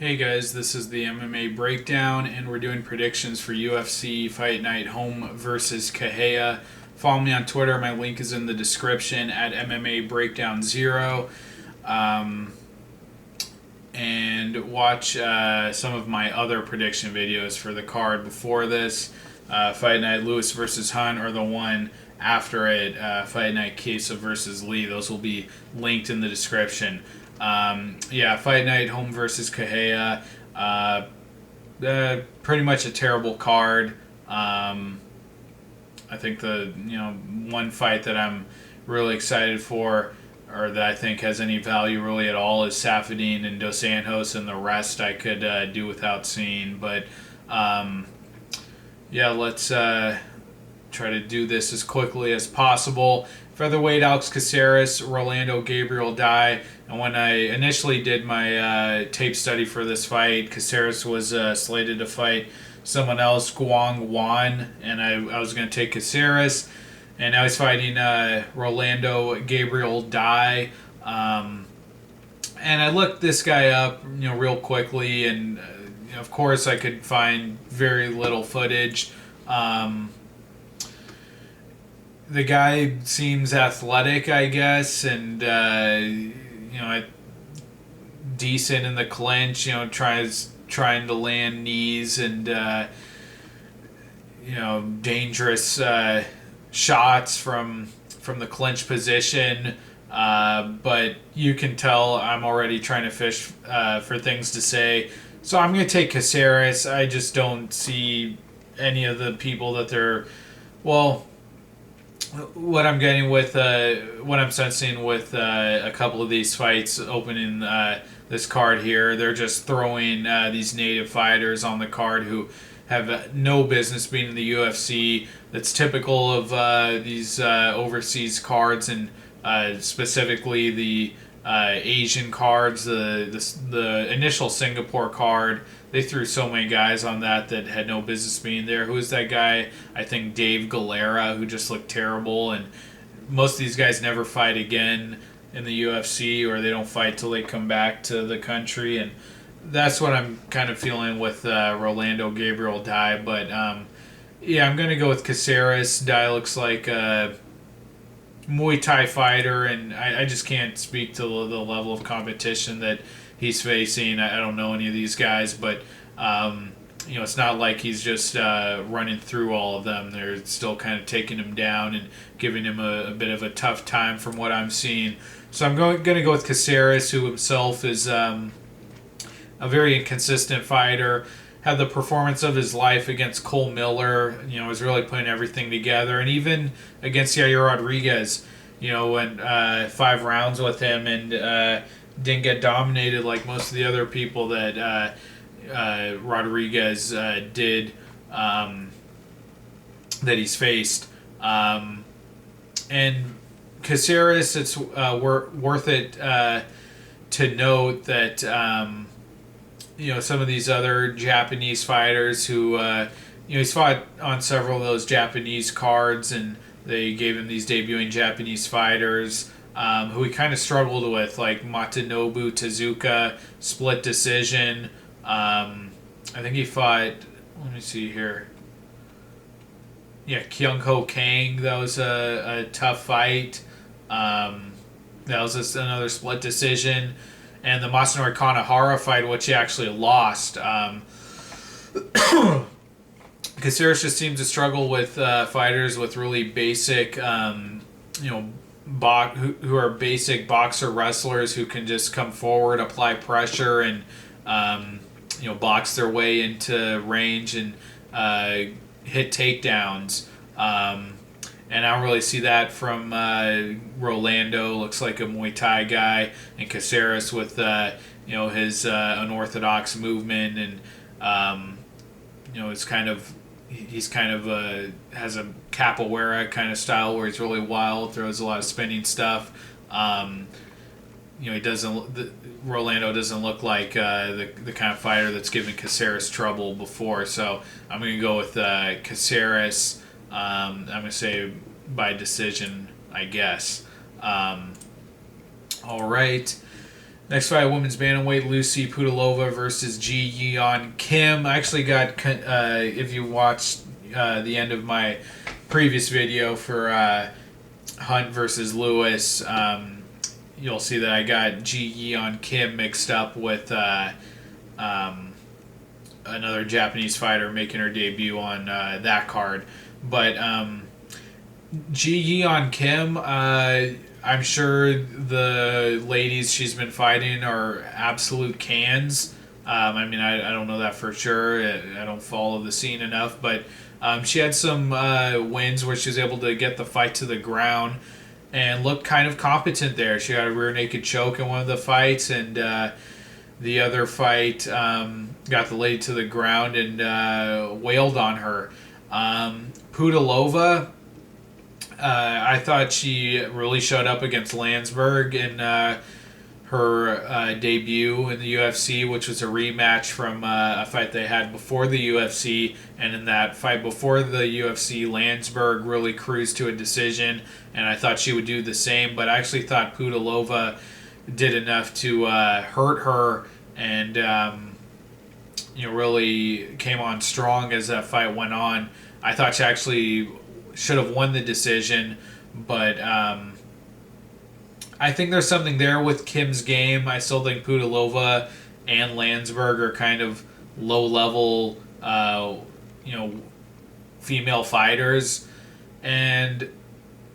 Hey guys, this is the MMA Breakdown, and we're doing predictions for UFC Fight Night Holm versus Correia. Follow me on Twitter. My link is in the description at MMA Breakdown 0. And watch some of my other prediction videos for the card before this. Fight Night Lewis versus Hunt, or the one after it, Fight Night Queso versus Lee. Those will be linked in the description. Fight Night Holm versus Correia. Pretty much a terrible card. I think the one fight that I'm really excited for, or that I think has any value really at all, is Saffiedine and Dos Anjos, and the rest I could do without seeing. But let's try to do this as quickly as possible. Featherweight Alex Caceres, Rolando Gabriel Dye. And when I initially did my tape study for this fight, Caceres was slated to fight someone else, Guang Wan, and I was going to take Caceres. And now he's fighting Rolando Gabriel Dye. And I looked this guy up, real quickly, and of course I could find very little footage. The guy seems athletic, I guess, and decent in the clinch. Trying to land knees and dangerous shots from the clinch position. But you can tell I'm already trying to fish for things to say. So I'm going to take Caceres. I just don't see any of the people that they're... Well, what I'm getting with, what I'm sensing with a couple of these fights opening this card here, they're just throwing these native fighters on the card who have no business being in the UFC. That's typical of these overseas cards, and specifically the Asian cards. The initial Singapore card, they threw so many guys on that had no business being there. Who is that guy? I think Dave Galera, who just looked terrible. And most of these guys never fight again in the UFC, or they don't fight till they come back to the country. And that's what I'm kind of feeling with Rolando Gabriel Dye. But I'm going to go with Caceres. Dye looks like a Muay Thai fighter, and I just can't speak to the level of competition that he's facing. I don't know any of these guys, but it's not like he's just running through all of them. They're still kind of taking him down and giving him a bit of a tough time from what I'm seeing. So I'm going to go with Caceres, who himself is a very inconsistent fighter. Had the performance of his life against Cole Miller. Was really putting everything together, and even against Yair Rodriguez. Went 5 rounds with him and didn't get dominated like most of the other people that Rodriguez did, that he's faced. And Caceres, it's worth it to note that some of these other Japanese fighters who he's fought on several of those Japanese cards, and they gave him these debuting Japanese fighters who he kind of struggled with, like Matanobu Tezuka, split decision. I think he fought, let me see here. Yeah, Kyung Ho Kang, that was a tough fight. That was just another split decision. And the Masanori Kanehara fight, which he actually lost. Caceres just seems to struggle with fighters with really basic, who are basic boxer wrestlers who can just come forward, apply pressure, and box their way into range and hit takedowns. And I don't really see that from Rolando. Looks like a Muay Thai guy, and Caceres with his unorthodox movement, and it's kind of has a capoeira kind of style where he's really wild, throws a lot of spinning stuff. Rolando doesn't look like the kind of fighter that's given Caceres trouble before. So I'm going to go with Caceres. I'm going to say by decision, I guess. All right. Next fight, women's bantamweight, Lucy Pudilova versus Ji Yeon Kim. I actually got, if you watched the end of my previous video for Hunt versus Lewis, you'll see that I got Ji Yeon Kim mixed up with another Japanese fighter making her debut on that card. But Ji Yeon Kim, I'm sure the ladies she's been fighting are absolute cans. I mean, I don't know that for sure. I don't follow the scene enough, but she had some wins where she was able to get the fight to the ground and looked kind of competent there. She got a rear naked choke in one of the fights, and the other fight got the lady to the ground and wailed on her. Pudilova, I thought she really showed up against Landsberg in her debut in the UFC, which was a rematch from a fight they had before the UFC. And in that fight before the UFC, Landsberg really cruised to a decision, and I thought she would do the same. But I actually thought Pudilova did enough to hurt her, and really came on strong as that fight went on. I thought she actually should have won the decision, but I think there's something there with Kim's game. I still think Pudilova and Landsberg are kind of low-level, female fighters, and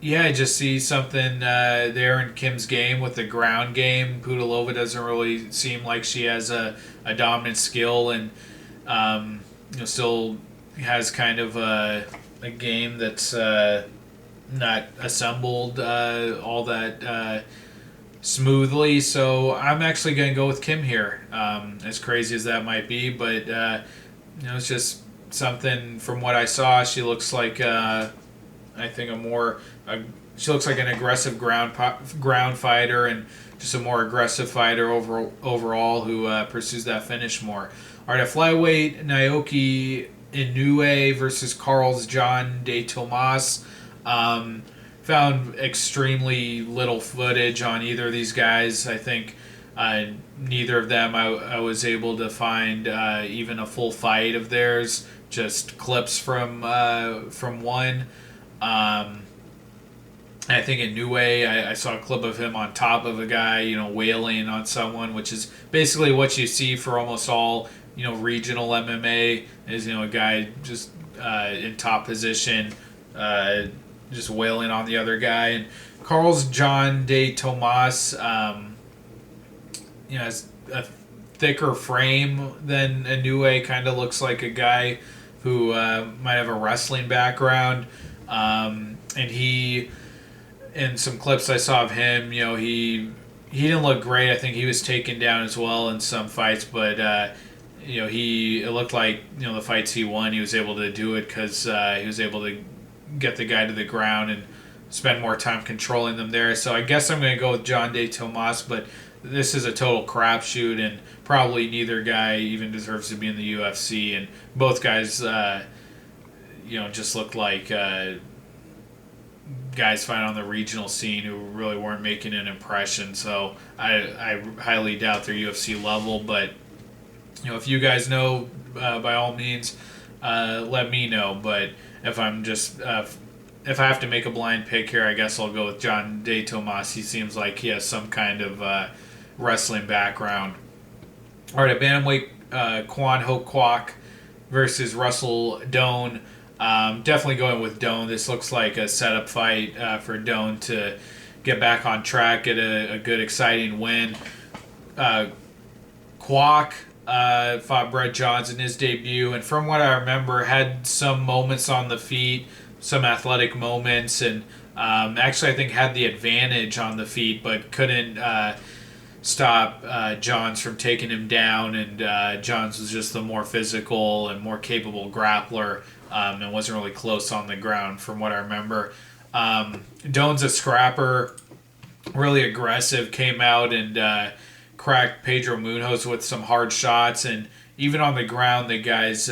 yeah, I just see something there in Kim's game with the ground game. Pudilova doesn't really seem like she has a dominant skill, and still has kind of a game that's not assembled all that smoothly. So I'm actually going to go with Kim here, as crazy as that might be. But it's just something from what I saw. She looks like I think she looks like an aggressive ground fighter, and just a more aggressive fighter overall who pursues that finish more. All right, at flyweight, Naoki Inoue versus Carl-Jan de Tomas. Found extremely little footage on either of these guys. I think neither of them I was able to find even a full fight of theirs. Just clips from one. I think Inoue, I saw a clip of him on top of a guy, wailing on someone, which is basically what you see for almost all, regional MMA, is, a guy just in top position, just wailing on the other guy. And Carl-Jan de Tomas, has a thicker frame than Inoue. Kind of looks like a guy who might have a wrestling background. And he, in some clips I saw of him, he didn't look great. I think he was taken down as well in some fights, but it looked like the fights he won, he was able to do it because he was able to get the guy to the ground and spend more time controlling them there. So I guess I'm going to go with John de Tomas, but this is a total crapshoot, and probably neither guy even deserves to be in the UFC. And both guys, just look like guys fighting on the regional scene who really weren't making an impression. So I highly doubt their UFC level. But if you guys know, by all means, let me know. But if I'm just if I have to make a blind pick here, I guess I'll go with John de Tomas. He seems like he has some kind of wrestling background. All right, at bantamweight, Kwan Ho Kwak versus Russell Doane. Definitely going with Doane. This looks like a setup fight for Doane to get back on track, get a good, exciting win. Kwak fought Brett Johns in his debut, and from what I remember, had some moments on the feet, some athletic moments, and actually I think had the advantage on the feet, but couldn't stop Johns from taking him down, and Johns was just the more physical and more capable grappler, and wasn't really close on the ground from what I remember. Doane's a scrapper, really aggressive, came out and cracked Pedro Munoz with some hard shots, and even on the ground the guy's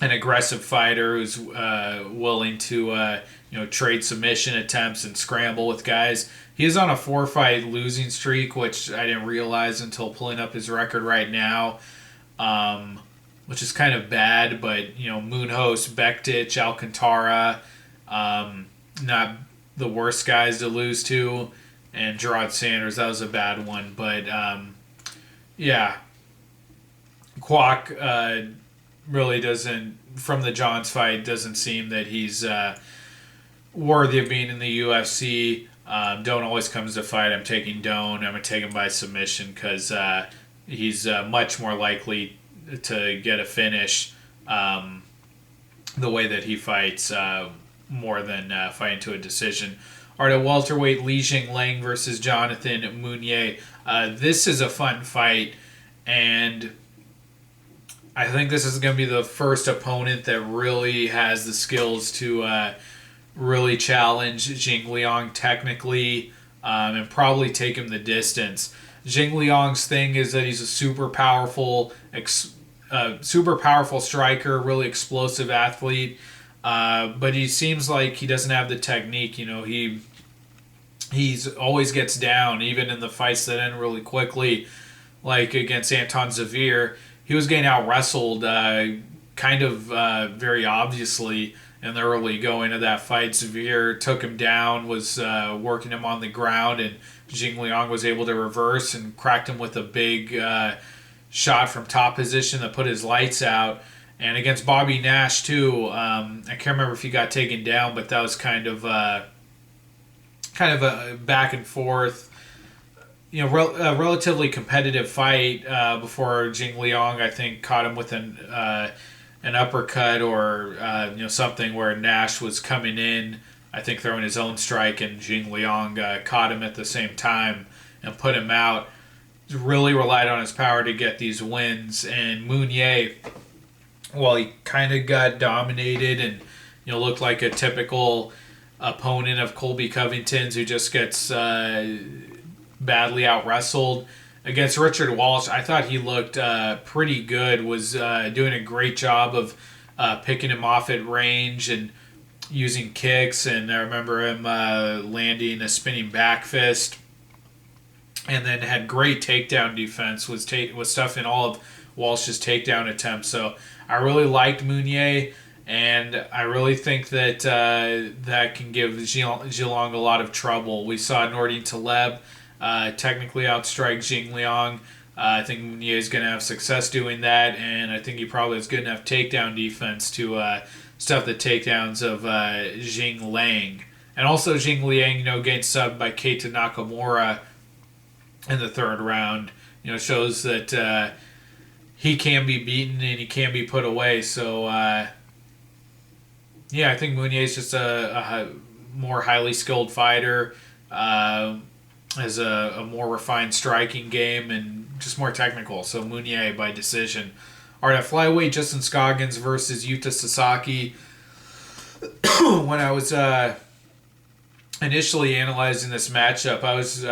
an aggressive fighter who's willing to trade submission attempts and scramble with guys. He is on a 4-fight losing streak, which I didn't realize until pulling up his record right now, which is kind of bad. But Munoz, Bektic, Alcantara, not the worst guys to lose to, and Gerard Sanders, that was a bad one. But yeah, Kwak really doesn't, from the Johns fight, doesn't seem that he's worthy of being in the UFC. Doane always comes to fight. I'm taking Doane. I'm going to take him by submission because he's much more likely to get a finish the way that he fights more than fighting to a decision. All right, at welterweight, Li Jingliang versus Jonathan Meunier. This is a fun fight, and I think this is going to be the first opponent that really has the skills to really challenge Jingliang technically and probably take him the distance. Jingliang's thing is that he's a super powerful striker, really explosive athlete, but he seems like he doesn't have the technique. He's always gets down, even in the fights that end really quickly, like against Anton Zavir. He was getting out-wrestled very obviously in the early going of that fight. Zavir took him down, was working him on the ground, and Jingliang was able to reverse and cracked him with a big shot from top position that put his lights out. And against Bobby Nash, too, I can't remember if he got taken down, but that was kind of a back and forth, a relatively competitive fight before Jingliang, I think, caught him with an uppercut or something where Nash was coming in, I think throwing his own strike, and Jingliang caught him at the same time and put him out. Really relied on his power to get these wins, and Meunier, well, he kind of got dominated and looked like a typical opponent of Colby Covington's who just gets badly out-wrestled. Against Richard Walsh, I thought he looked pretty good, was doing a great job of picking him off at range and using kicks, and I remember him landing a spinning back fist, and then had great takedown defense, was stuffing all of Walsh's takedown attempts. So I really liked Meunier, and I really think that that can give Zhilong a lot of trouble. We saw Nordin Taleb technically outstrike Jingliang. I think Meunier is going to have success doing that, and I think he probably has good enough takedown defense to stuff the takedowns of Jingliang. And also Jingliang, getting subbed by Keita Nakamura in the third round, shows that he can be beaten and he can be put away. So, I think Meunier is just a more highly skilled fighter, has a more refined striking game and just more technical. So Meunier by decision. All right, at flyweight, Justin Scoggins versus Yuta Sasaki. When I was initially analyzing this matchup, I was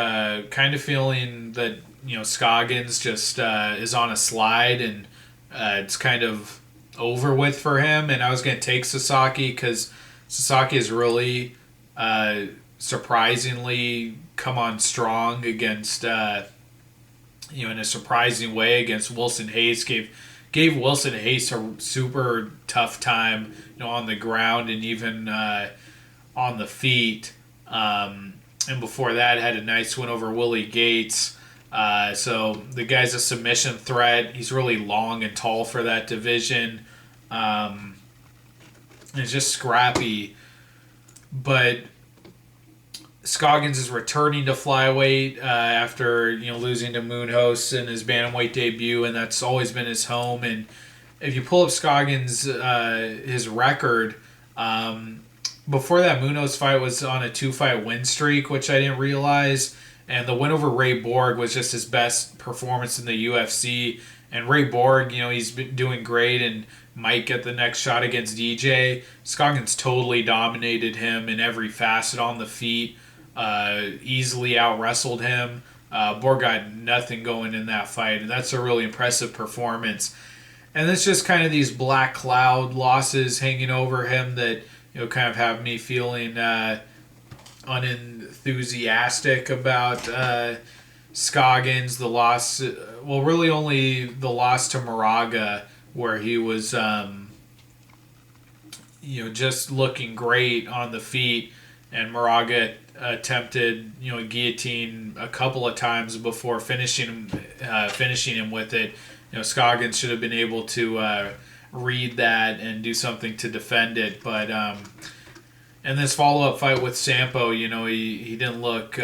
kind of feeling that Scoggins just is on a slide and it's kind of over with for him, and I was going to take Sasaki because Sasaki has really surprisingly come on strong against in a surprising way against Wilson Hayes. Gave Wilson Hayes a super tough time on the ground and even on the feet, and before that had a nice win over Willie Gates. So the guy's a submission threat. He's really long and tall for that division. It's just scrappy. But Scoggins is returning to flyweight after losing to Munoz in his bantamweight debut, and that's always been his home. And if you pull up Scoggins' his record, before that Munoz fight was on a 2-fight win streak, which I didn't realize. And the win over Ray Borg was just his best performance in the UFC. And Ray Borg, he's been doing great and might get the next shot against DJ. Scoggins totally dominated him in every facet on the feet, easily out-wrestled him. Borg got nothing going in that fight, and that's a really impressive performance. and it's just kind of these black cloud losses hanging over him that kind of have me feeling unenthusiastic about Scoggins. The loss, well, really only the loss to Moraga, where he was just looking great on the feet, and Moraga attempted guillotine a couple of times before finishing him with it. Scoggins should have been able to read that and do something to defend it, but in this follow-up fight with Sampo, he didn't look.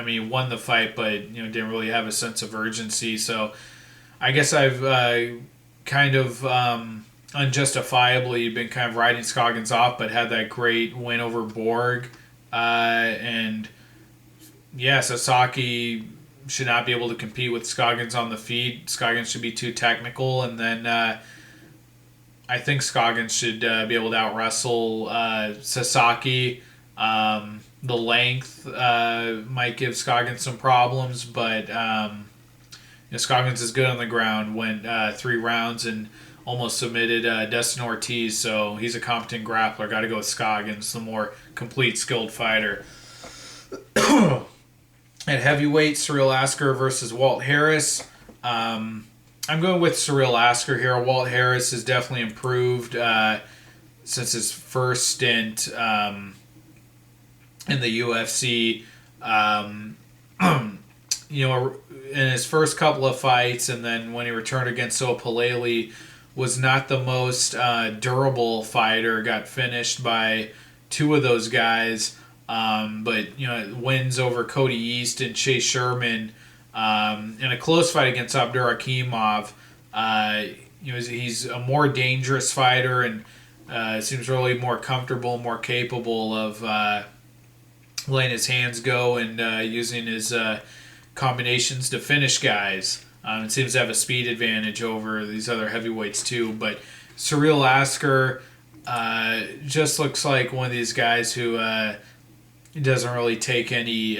He won the fight, but didn't really have a sense of urgency. So I guess I've kind of unjustifiably been kind of riding Scoggins off, but had that great win over Borg. And yeah, Sasaki should not be able to compete with Scoggins on the feet. Scoggins should be too technical, and then I think Scoggins should be able to out-wrestle Sasaki. The length might give Scoggins some problems, but Scoggins is good on the ground, went 3 rounds and almost submitted Dustin Ortiz, so he's a competent grappler. Got to go with Scoggins, the more complete, skilled fighter. At heavyweight, Cyril Asker versus Walt Harris. I'm going with Cyril Asker here. Walt Harris has definitely improved since his first stint in the UFC. In his first couple of fights, and then when he returned against Opalele, was not the most durable fighter. Got finished by 2 of those guys. But wins over Cody East and Chase Sherman in a close fight against Abdurakhimov. He's a more dangerous fighter and seems really more comfortable, more capable of letting his hands go and using his combinations to finish guys. It seems to have a speed advantage over these other heavyweights too. But Cyril Asker just looks like one of these guys who doesn't really take any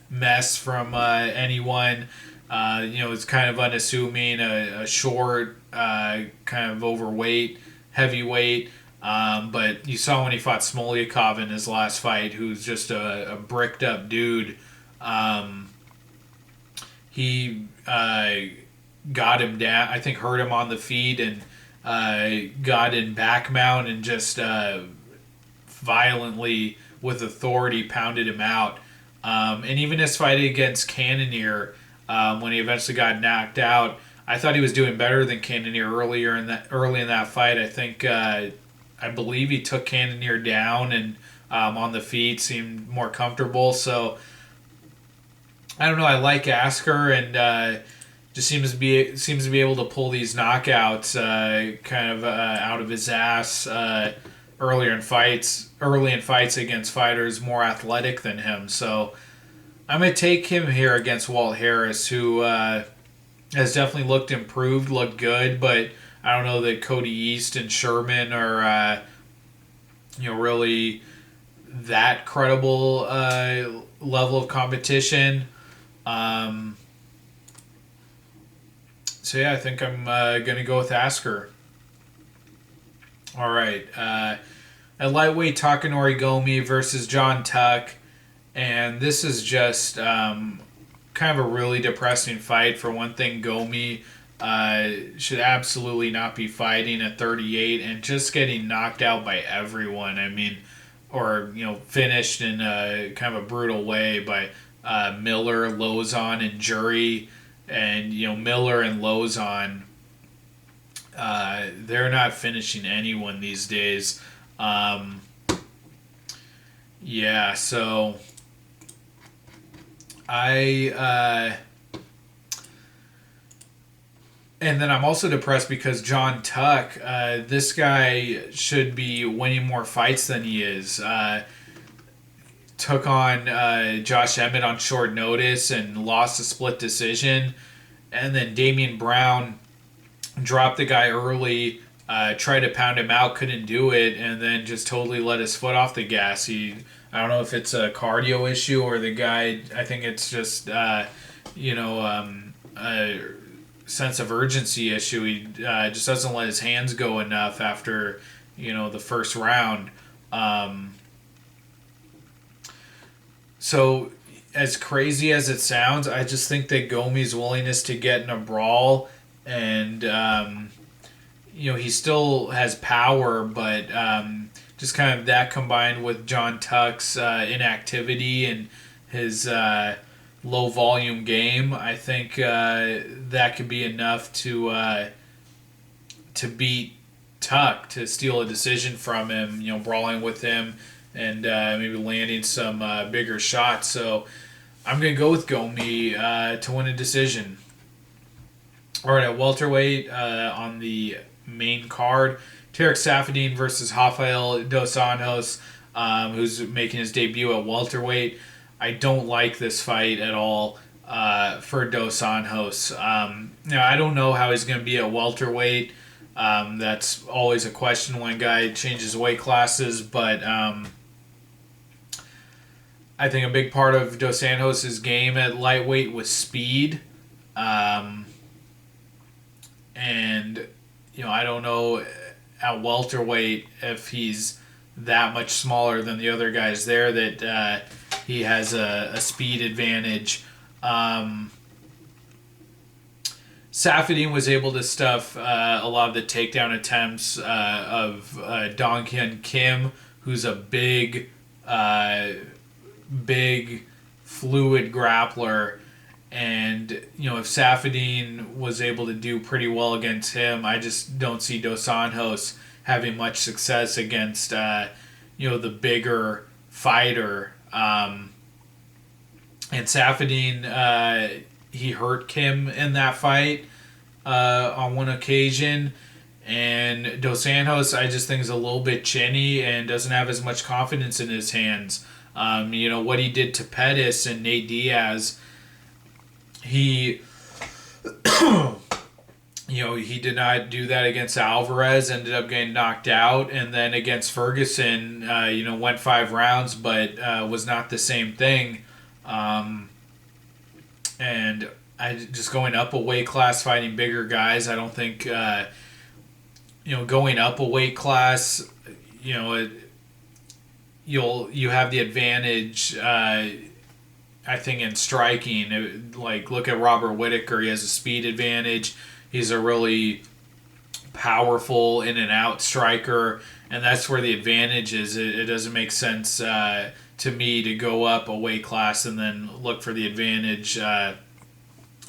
mess from anyone. It's kind of unassuming, a short, kind of overweight heavyweight. But you saw when he fought Smolyakov in his last fight, who's just a bricked up dude. He got him down, I think hurt him on the feet, and got in back mount and just violently, with authority, pounded him out. And even his fight against Cannonier, when he eventually got knocked out, I thought he was doing better than Cannonier early in that fight. I think I believe he took Cannonier down and on the feet, seemed more comfortable. So I don't know. I like Asker, and just seems to be able to pull these knockouts kind of out of his ass early in fights against fighters more athletic than him. So I'm going to take him here against Walt Harris, who has definitely looked improved, looked good, but I don't know that Cody East and Sherman are really that credible level of competition. So yeah, I think I'm going to go with Asker. All right. At lightweight, Takanori Gomi versus John Tuck. And this is just kind of a really depressing fight. For one thing, Gomi should absolutely not be fighting at 38 and just getting knocked out by everyone. Or finished in a kind of a brutal way by Miller, Lozon, and Jury. And Miller and Lozon, they're not finishing anyone these days. So and then I'm also depressed because John Tuck, this guy should be winning more fights than he is. Took on Josh Emmett on short notice and lost a split decision. And then Damian Brown dropped the guy early, tried to pound him out, couldn't do it, and then just totally let his foot off the gas. I don't know if it's a cardio issue or the guy, I think it's just, sense of urgency issue. He just doesn't let his hands go enough after, the first round. So, as crazy as it sounds, I just think that Gomi's willingness to get in a brawl and, he still has power, but just kind of that combined with John Tuck's inactivity and his low volume game, I think that could be enough to beat Tuck, to steal a decision from him, brawling with him and maybe landing some bigger shots. So I'm going to go with Gomi to win a decision. All right, at welterweight on the main card, Tarek Saffiedine versus Rafael dos Anjos, who's making his debut at welterweight. I don't like this fight at all for dos Anjos. I don't know how he's going to be at welterweight. That's always a question when a guy changes weight classes, but I think a big part of dos Anjos' game at lightweight was speed. And, I don't know at welterweight if he's that much smaller than the other guys there that he has a speed advantage. Saffiedine was able to stuff a lot of the takedown attempts of Dong Hyun Kim, who's a big, fluid grappler. And, if Saffiedine was able to do pretty well against him, I just don't see dos Anjos having much success against, the bigger fighter. And Saffiedine, he hurt Kim in that fight on one occasion. And dos Anjos, I just think, is a little bit chinny and doesn't have as much confidence in his hands. What he did to Pettis and Nate Diaz, he he did not do that against Alvarez, ended up getting knocked out, and then against Ferguson, went 5 rounds, but was not the same thing. And I just going up a weight class, fighting bigger guys, I don't think, going up a weight class, you have the advantage, I think, in striking. Like, look at Robert Whittaker. He has a speed advantage. He's a really powerful in and out striker, and that's where the advantage is. It doesn't make sense to me to go up a weight class and then look for the advantage out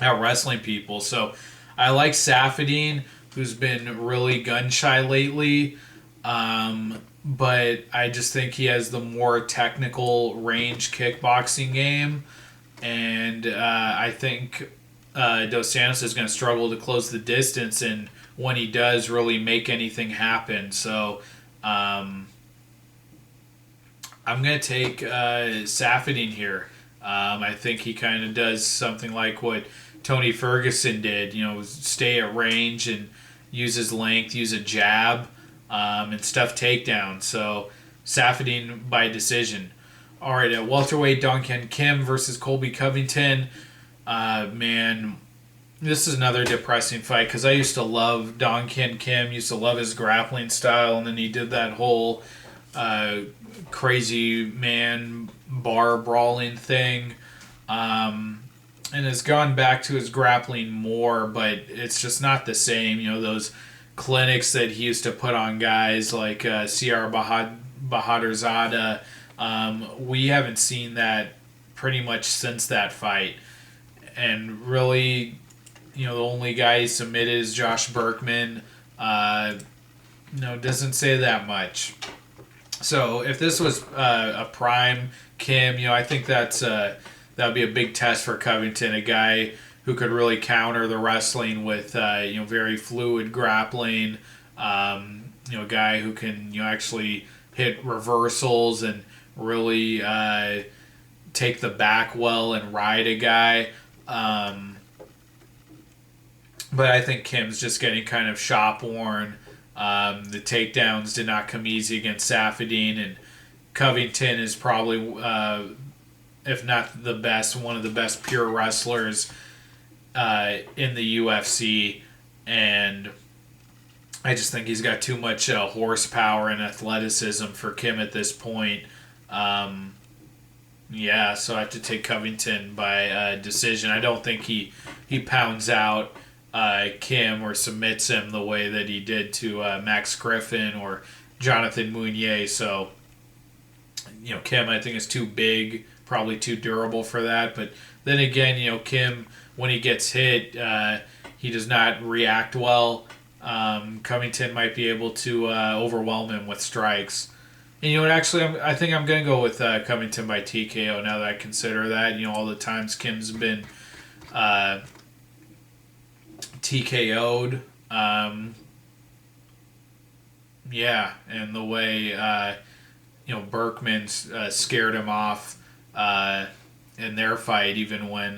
wrestling people. So I like Saffiedine, who's been really gun shy lately, but I just think he has the more technical range kickboxing game, and I think dos Anjos is going to struggle to close the distance, and when he does, really make anything happen. So I'm going to take Saffiedine here. I think he kind of does something like what Tony Ferguson did, stay at range and use his length, use a jab, and stuff takedown. So Saffiedine by decision. All right, at welterweight, Dong Hyun Kim versus Colby Covington. Man, this is another depressing fight because I used to love Dong Hyun Kim, used to love his grappling style, and then he did that whole crazy man bar brawling thing, and has gone back to his grappling more, but it's just not the same. Those clinics that he used to put on guys like C.R. Bahadurzada, we haven't seen that pretty much since that fight. And really, the only guy he submitted is Josh Berkman. Doesn't say that much. So if this was a prime Kim, I think that would be a big test for Covington, a guy who could really counter the wrestling with very fluid grappling. A guy who can actually hit reversals and really take the back well and ride a guy. But I think Kim's just getting kind of shop worn. The takedowns did not come easy against Saffiedine, and Covington is probably, if not the best, one of the best pure wrestlers in the UFC, and I just think he's got too much horsepower and athleticism for Kim at this point. Yeah, so I have to take Covington by decision. I don't think he pounds out Kim or submits him the way that he did to Max Griffin or Jonathan Mounier. So, Kim I think is too big, probably too durable for that. But then again, Kim, when he gets hit, he does not react well. Covington might be able to overwhelm him with strikes. And actually, I think I'm going to go with Covington by TKO now that I consider that. All the times Kim's been TKO'd. Yeah, and the way, Berkman scared him off in their fight, even when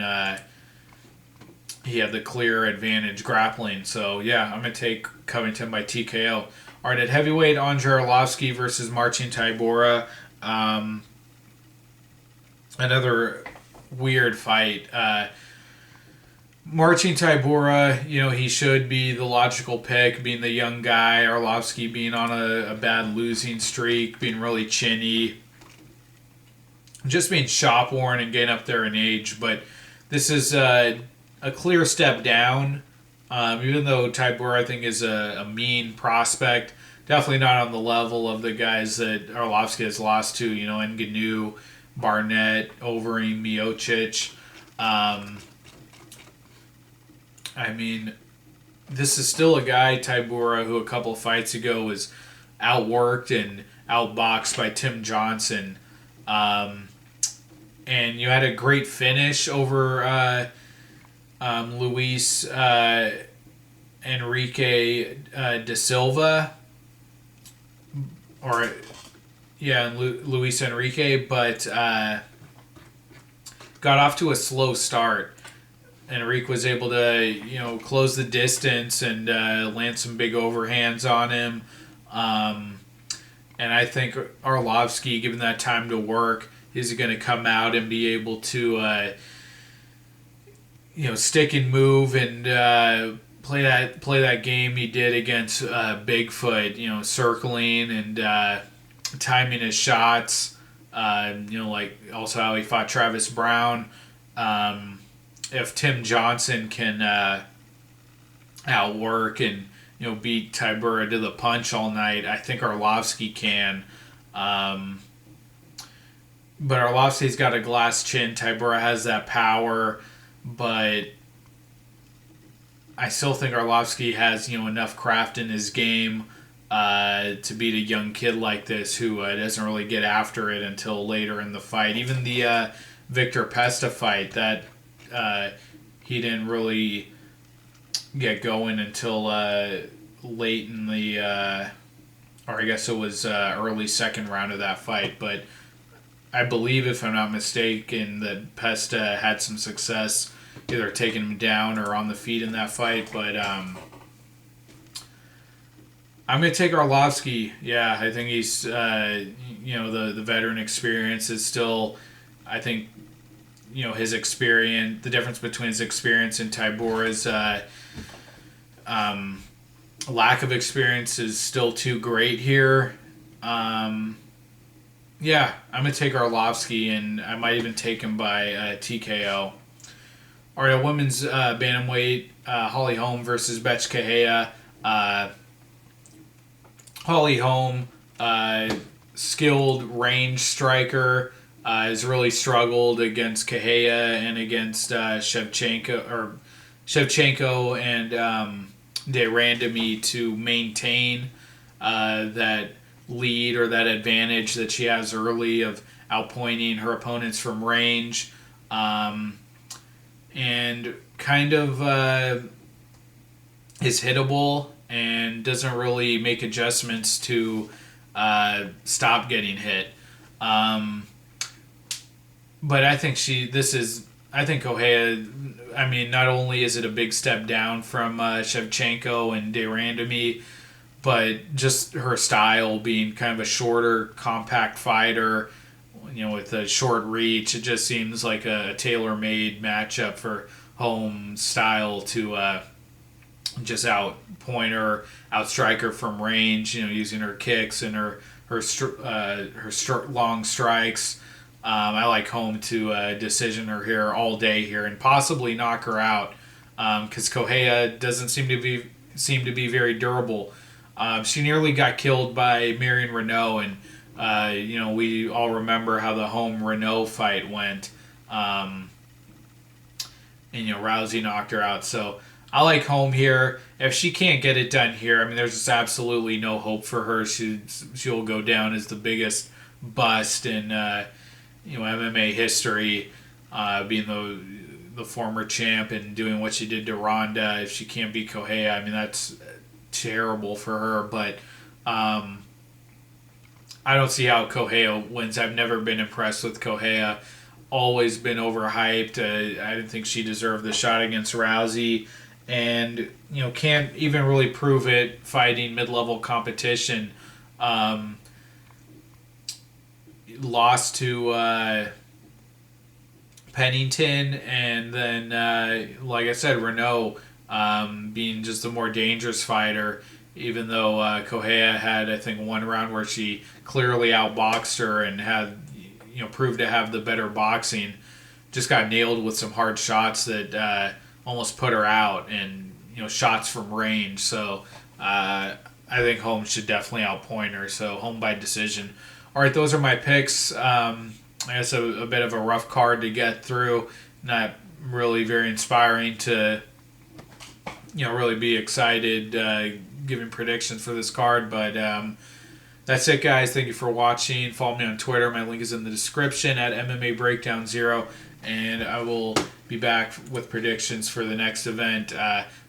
he had the clear advantage grappling. So, yeah, I'm going to take Covington by TKO. All right, at heavyweight, Arlovski versus Marcin Tybura. Another weird fight. Marcin Tybura, he should be the logical pick, being the young guy. Arlovski being on a bad losing streak, being really chinny. Just being shop-worn and getting up there in age. But this is a clear step down. Even though Tybura, I think, is a mean prospect, definitely not on the level of the guys that Arlovski has lost to, Ngannou, Barnett, Overeem, Miocic. This is still a guy, Tybura, who a couple fights ago was outworked and outboxed by Tim Johnson. And you had a great finish over Luis Enrique da Silva, Luis Enrique, but got off to a slow start. Enrique was able to, close the distance and land some big overhands on him. And I think Arlovski, given that time to work, is going to come out and be able to stick and move and play that game he did against Bigfoot, circling and timing his shots, like also how he fought Travis Brown. If Tim Johnson can outwork and beat Tybura to the punch all night, I think Arlovski can. But Arlovski's got a glass chin. Tybura has that power, but I still think Arlovski has enough craft in his game to beat a young kid like this who doesn't really get after it until later in the fight. Even the Victor Pesta fight, that he didn't really get going until late in the, or I guess it was early second round of that fight. But I believe, if I'm not mistaken, that Pesta had some success either taking him down or on the feet in that fight. But I'm going to take Arlovski. Yeah, I think he's, the veteran experience is still, I think, his experience, the difference between his experience and Tybura's lack of experience is still too great here. Yeah, I'm going to take Arlovski, and I might even take him by TKO. All right, a women's bantamweight, Holly Holm versus Betch Correia. Holly Holm, skilled range striker, has really struggled against Correia and against Shevchenko and De Randamie to maintain that lead or that advantage that she has early of outpointing her opponents from range, and kind of is hittable and doesn't really make adjustments to stop getting hit. But I think Correia, not only is it a big step down from Shevchenko and De Randamie, but just her style being kind of a shorter, compact fighter, with a short reach, it just seems like a tailor-made matchup for Holm style to just outpoint her, outstrike her from range. Using her kicks and her long strikes. I like Holm to decision her here all day here and possibly knock her out because Correia doesn't seem to be very durable. She nearly got killed by Marion Renault, and we all remember how the Holm Renault fight went. And Rousey knocked her out. So I like Holm here. If she can't get it done here, I mean, there's just absolutely no hope for her. She'll go down as the biggest bust in MMA history, being the former champ and doing what she did to Ronda. If she can't beat Correia, I mean, that's terrible for her. But I don't see how Correia wins. I've never been impressed with Correia. Always been overhyped. I didn't think she deserved the shot against Rousey, and can't even really prove it fighting mid-level competition. Lost to Pennington, and then like I said, Renault being just a more dangerous fighter. Even though Correia had, I think, one round where she clearly outboxed her and had proved to have the better boxing, just got nailed with some hard shots that almost put her out, and shots from range. So I think Holm should definitely outpoint her. So Holm by decision. All right, those are my picks. I guess a bit of a rough card to get through. Not really very inspiring to really be excited giving predictions for this card, but that's it, guys. Thank you for watching. Follow me on Twitter. My link is in the description at MMA Breakdown 0. And I will be back with predictions for the next event,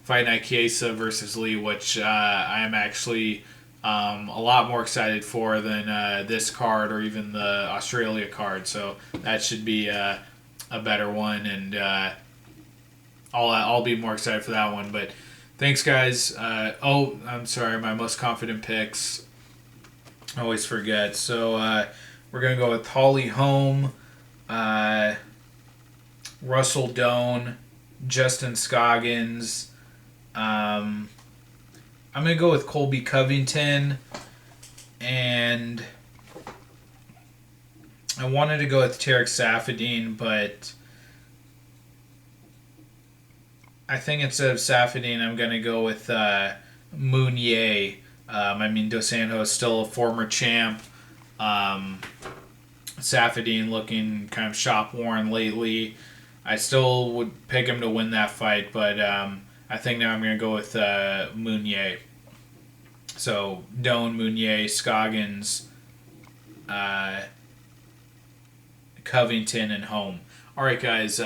Fight Night Chiesa versus Lee, which I am actually a lot more excited for than this card or even the Australia card. So that should be a better one, and I'll be more excited for that one. But thanks, guys. I'm sorry, my most confident picks. I always forget. So we're going to go with Holly Holm, Russell Doane, Justin Scoggins. I'm going to go with Colby Covington. And I wanted to go with Tarek Saffiedine, but I think instead of Saffiedine, I'm going to go with Mounier. Dos Santos is still a former champ. Saffiedine looking kind of shop-worn lately. I still would pick him to win that fight, but I think now I'm going to go with Mounier. So, Doane, Mounier, Scoggins, Covington, and Holm. All right, guys.